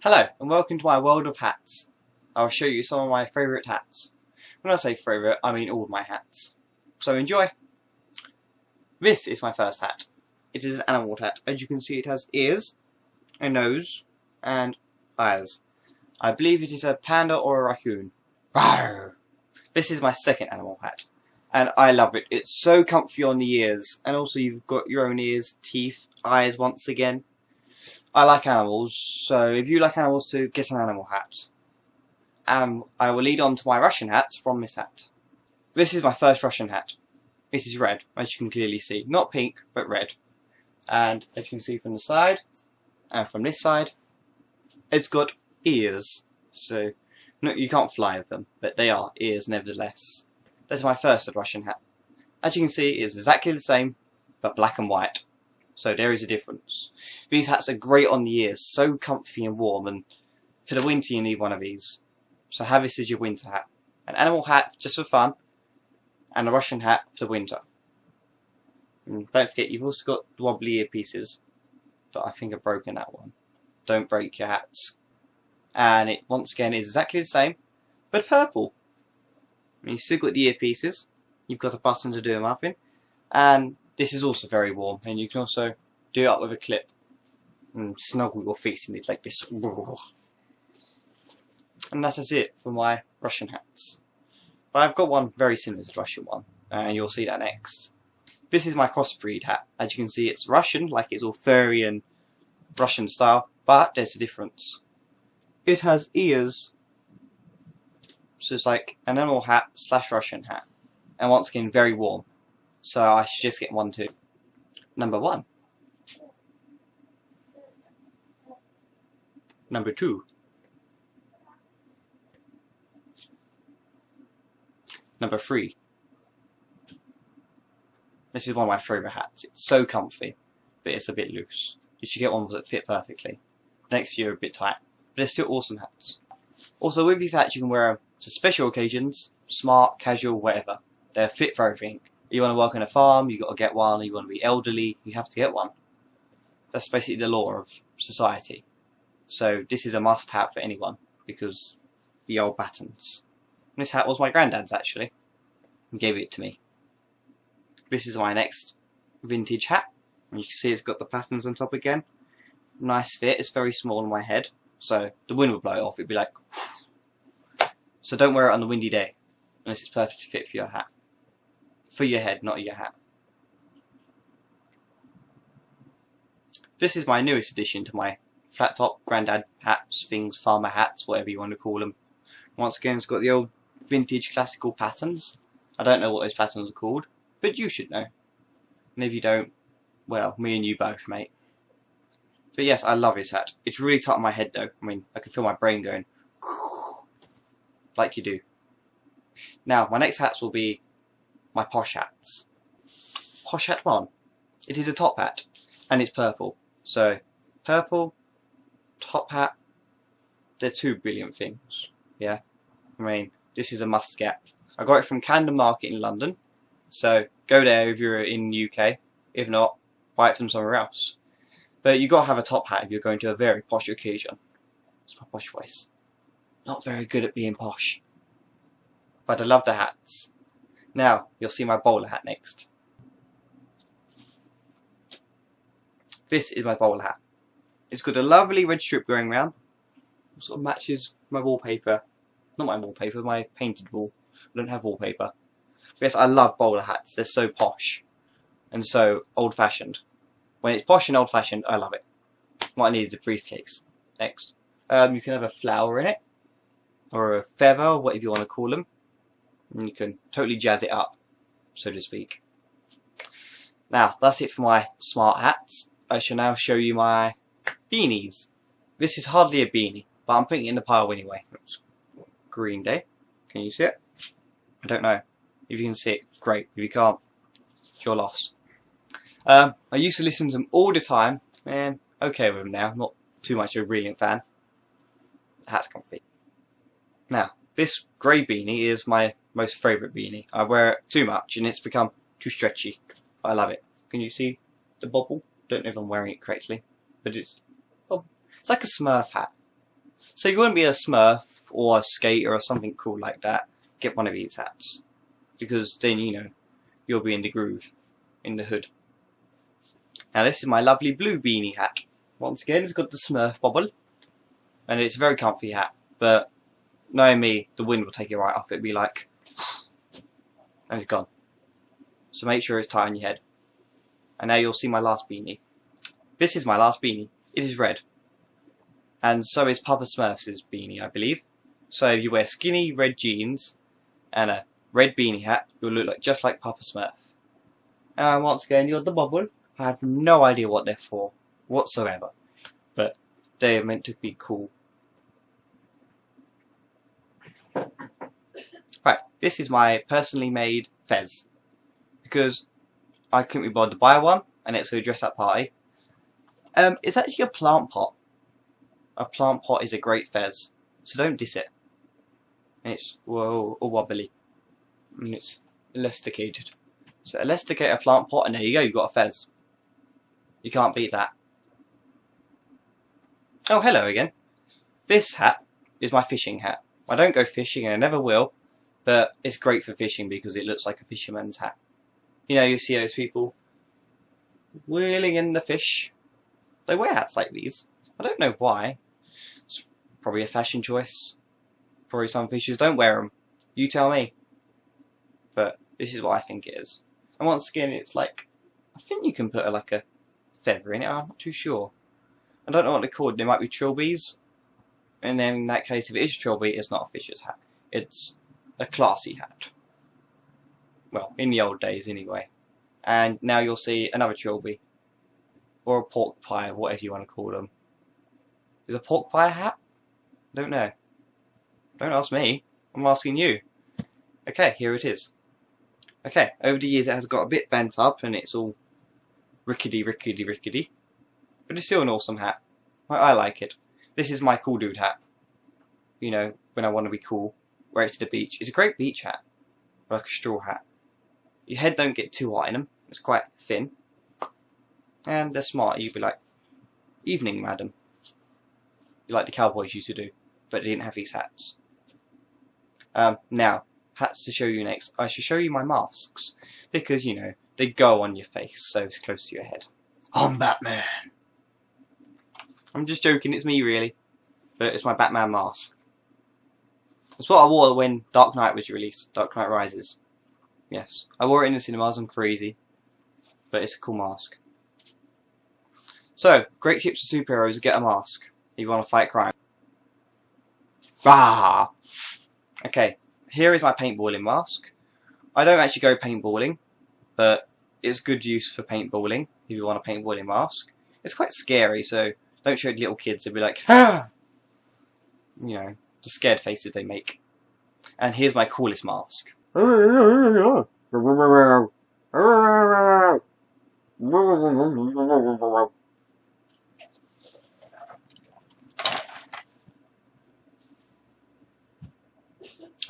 Hello and welcome to my world of hats. I'll show you some of my favourite hats. When I say favourite, I mean all of my hats. So enjoy! This is my first hat. It is an animal hat. As you can see, it has ears, a nose, and eyes. I believe it is a panda or a raccoon. Rawr! This is my second animal hat. And I love it. It's so comfy on the ears. And also you've got your own ears, teeth, eyes once again. I like animals, so if you like animals too, get an animal hat. I will lead on to my Russian hats from this hat. This is my first Russian hat. It is red, as you can clearly see. Not pink, but red. And as you can see from the side, and from this side, it's got ears. So, no, you can't fly with them, but they are ears nevertheless. That's my first Russian hat. As you can see, it's exactly the same, but black and white. So there is a difference. These hats are great on the ears, so comfy and warm, and for the winter you need one of these. So have this as your winter hat. An animal hat just for fun, and a Russian hat for winter. And don't forget, you've also got the wobbly earpieces, but I think I've broken that one. Don't break your hats. And it once again is exactly the same, but purple. You've still got the earpieces, you've got a button to do them up in, and this is also very warm, and you can also do it up with a clip and snuggle your face in it like this. And that's it for my Russian hats. But I've got one very similar to the Russian one, and you'll see that next. This is my crossbreed hat. As you can see, it's Russian, like it's all furry and Russian style, but there's a difference. It has ears, so it's like an animal hat / Russian hat, and once again very warm. So I should just get one too. Number 1. Number 2. Number 3. This is one of my favourite hats. It's so comfy, but it's a bit loose. You should get ones that fit perfectly. Next year a bit tight, but they're still awesome hats. Also with these hats you can wear them to special occasions, smart, casual, whatever. They're fit for everything. You want to work on a farm, you got to get one. You want to be elderly, you have to get one. That's basically the law of society. So this is a must-have for anyone because the old patterns. And this hat was my granddad's actually. He gave it to me. This is my next vintage hat. And you can see it's got the patterns on top again. Nice fit. It's very small on my head, so the wind would blow it off. It'd be like. So don't wear it on a windy day, unless it's perfect fit for your hat. For your head, not your hat. This is my newest addition to my flat top granddad hats, things, farmer hats, whatever you want to call them. Once again, it's got the old vintage classical patterns. I don't know what those patterns are called, but you should know. And if you don't, well, me and you both, mate. But yes, I love this hat. It's really tight on my head though. I mean, I can feel my brain going like you do. Now, my next hats will be my posh hats. Posh hat 1. It is a top hat, and it's purple. So, purple, top hat, they're two brilliant things. Yeah? I mean, this is a must get. I got it from Camden Market in London, so go there if you're in the UK. If not, buy it from somewhere else. But you got to have a top hat if you're going to a very posh occasion. It's my posh voice. Not very good at being posh. But I love the hats. Now, you'll see my bowler hat next. This is my bowler hat. It's got a lovely red strip going round. It sort of matches my wallpaper. Not my wallpaper, my painted wall. I don't have wallpaper. But yes, I love bowler hats. They're so posh. And so old-fashioned. When it's posh and old-fashioned, I love it. What I need is a briefcase. Next. You can have a flower in it. Or a feather, whatever you want to call them. And you can totally jazz it up, so to speak. Now, that's it for my smart hats. I shall now show you my beanies. This is hardly a beanie, but I'm putting it in the pile anyway. It's Green Day. Can you see it? I don't know. If you can see it, great. If you can't, it's your loss. I used to listen to them all the time, and okay with them now. Not too much of a brilliant fan. The hat's comfy. Now, this grey beanie is my most favourite beanie. I wear it too much and it's become too stretchy. I love it. Can you see the bobble? Don't know if I'm wearing it correctly, but it's like a Smurf hat. So if you want to be a Smurf or a skater or something cool like that, get one of these hats. Because then, you know, you'll be in the groove, in the hood. Now this is my lovely blue beanie hat. Once again, it's got the Smurf bobble. And it's a very comfy hat. But knowing me, the wind will take it right off. It'll be like, and it's gone. So make sure it's tight on your head. And now you'll see my last beanie. This is my last beanie. It is red. And so is Papa Smurf's beanie, I believe. So if you wear skinny red jeans and a red beanie hat, you'll look like just like Papa Smurf. And once again, you're the bubble. I have no idea what they're for whatsoever. But they are meant to be cool. Right, this is my personally made fez. Because I couldn't be bothered to buy one, and it's for a dress up party. It's actually a plant pot. A plant pot is a great fez, so don't diss it. And it's all wobbly. And it's elasticated. So elasticate a plant pot and there you go, you've got a fez. You can't beat that. Oh, hello again. This hat is my fishing hat. I don't go fishing and I never will, but it's great for fishing because it looks like a fisherman's hat. You know, you see those people wheeling in the fish. They wear hats like these. I don't know why. It's probably a fashion choice. Probably some fishers don't wear them. You tell me. But this is what I think it is. And once again, it's like, I think you can put like a feather in it. I'm not too sure. I don't know what they're called. They might be trilbies. And then in that case, if it is a trilby, it's not a fisher's hat. It's a classy hat. Well, in the old days anyway. And now you'll see another trilby. Or a pork pie, whatever you want to call them. Is a pork pie a hat? I don't know. Don't ask me. I'm asking you. Okay, here it is. Okay, over the years it has got a bit bent up and it's all rickety. But it's still an awesome hat. I like it. This is my cool dude hat. You know, when I want to be cool. Wear it to the beach. It's a great beach hat. Like a straw hat. Your head don't get too hot in them. It's quite thin. And they're smart. You'd be like, evening, madam. Like the cowboys used to do. But they didn't have these hats. Now, hats to show you next. I should show you my masks. Because, you know, they go on your face, so it's close to your head. I'm Batman! I'm just joking, it's me really. But it's my Batman mask. It's what I wore when Dark Knight was released. Dark Knight Rises. Yes. I wore it in the cinemas, I'm crazy. But it's a cool mask. So, great tips for superheroes, get a mask. If you want to fight crime. Rah! Okay, here is my paintballing mask. I don't actually go paintballing, but it's good use for paintballing if you want a paintballing mask. It's quite scary, so don't show it to little kids. They'll be like, ah! You know, the scared faces they make. And here's my coolest mask.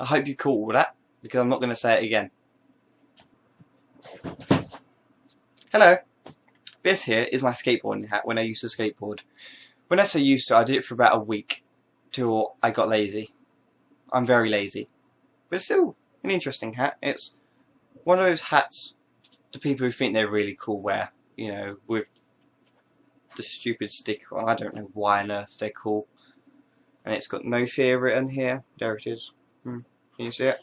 I hope you caught all that, because I'm not going to say it again. Hello. This here is my skateboarding hat when I used to skateboard. When I say used to, I did it for about a week till I got lazy. I'm very lazy. But it's still an interesting hat. It's one of those hats the people who think they're really cool wear. You know, with the stupid sticker on. I don't know why on earth they're cool. And it's got no fear written here. There it is. Can you see it?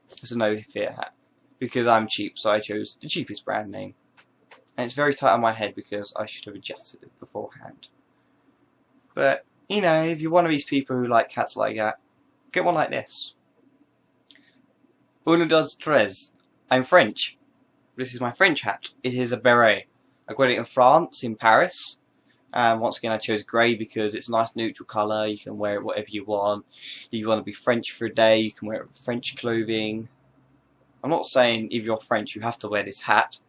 It's a no fear hat. Because I'm cheap, so I chose the cheapest brand name. And it's very tight on my head because I should have adjusted it beforehand. But, you know, if you're one of these people who like hats like that, get one like this. Uno, dos, tres. I'm French. This is my French hat. It is a beret. I got it in France, in Paris. And once again I chose grey because it's a nice neutral colour. You can wear it whatever you want. If you want to be French for a day, you can wear French clothing. I'm not saying if you're French you have to wear this hat,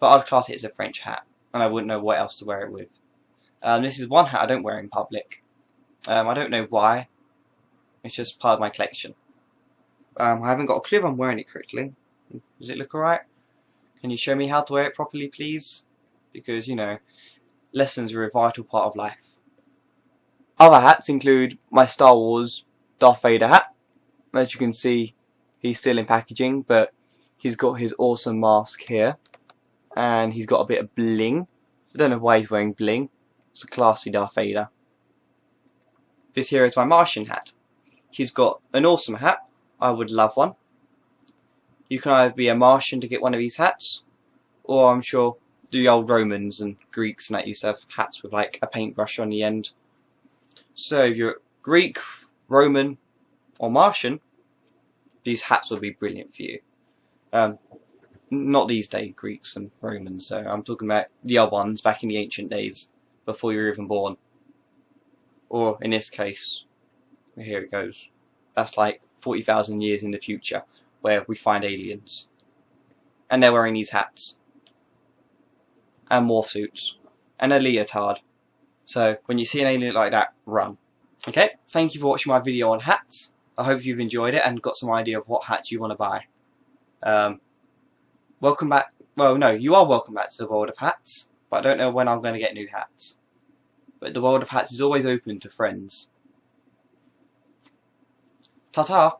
but I'd class it as a French hat, and I wouldn't know what else to wear it with. This is one hat I don't wear in public. I don't know why. It's just part of my collection. I haven't got a clue if I'm wearing it correctly. Does it look alright? Can you show me how to wear it properly, please? Because, you know, lessons are a vital part of life. Other hats include my Star Wars Darth Vader hat. As you can see, he's still in packaging, but he's got his awesome mask here. And he's got a bit of bling. I don't know why he's wearing bling. It's a classy Darth Vader. This here is my Martian hat. He's got an awesome hat. I would love one. You can either be a Martian to get one of these hats, or I'm sure the old Romans and Greeks and that used to have hats with like a paintbrush on the end. So if you're Greek, Roman, or Martian, these hats will be brilliant for you. Not these days, Greeks and Romans, so I'm talking about the other ones back in the ancient days, before you were even born. Or in this case, here it goes. That's like 40,000 years in the future, where we find aliens. And they're wearing these hats. And morph suits. And a leotard. So, when you see an alien like that, run. Okay, thank you for watching my video on hats. I hope you've enjoyed it and got some idea of what hats you want to buy. Welcome back. Well, no, you are welcome back to the world of hats. But I don't know when I'm going to get new hats. But the world of hats is always open to friends. Ta-ta!